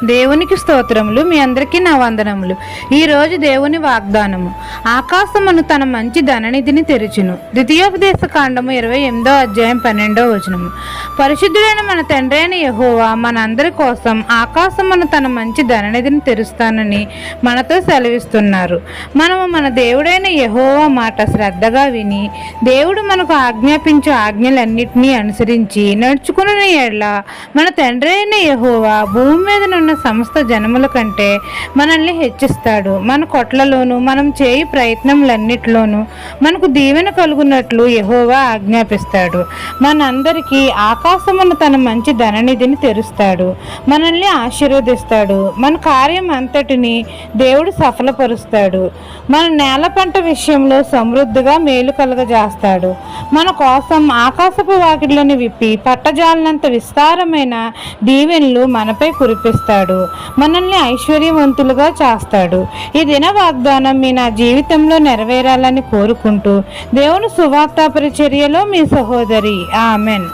దేవునికి స్తోత్రములు. మీ అందరికీ నా వందనములు. ఈరోజు దేవుని వాగ్దానము. ఆకాశమును తన మంచి ధననిధిని తెరిచును. ద్వితీయోపదేశ కాండము 28వ అధ్యాయం 12వ వచనము. పరిశుద్ధుడైన మన తండ్రి అయిన యెహోవా మనందరి కోసం ఆకాశమును తన మంచి ధననిధిని తెరుస్తానని మనతో సెలవిస్తున్నారు. మనము మన దేవుడైన యెహోవా మాట శ్రద్ధగా విని దేవుడు మనకు ఆజ్ఞాపించే ఆజ్ఞలన్నింటినీ అనుసరించి నడుచుకున్న ఎడల మన తండ్రి అయిన యెహోవా భూమి మీద ఉన్న సమస్త జనముల కంటే మనల్ని హెచ్చిస్తాడు. మన కొట్లలోను మనం చేయి ప్రయత్నములన్నిటిలోనూ మనకు దీవెన కలుగునట్లు యెహోవా ఆజ్ఞాపిస్తాడు. మనందరికీ ఆకాశమును తన మంచి ధననిధిని తెరుస్తాడు. మనల్ని ఆశీర్వదిస్తాడు. మన కార్యం అంతటిని దేవుడు సఫలపరుస్తాడు. మన నేల పంట విషయంలో సమృద్ధిగా మేలు కలుగజేస్తాడు. మన కోసం ఆకాశపు వాకిట్లను విప్పి పట్టజాలనంత విస్తారమైన దీవెనలు మనపై కురిపిస్తాడు. మనల్ని ఐశ్వర్యవంతులుగా చేస్తాడు. ఈ దిన వాగ్దానం నా జీవితంలో నెరవేరాలని కోరుకుంటూ దేవుని సువార్త పరిచర్యలో మీ సహోదరి. ఆమెన్.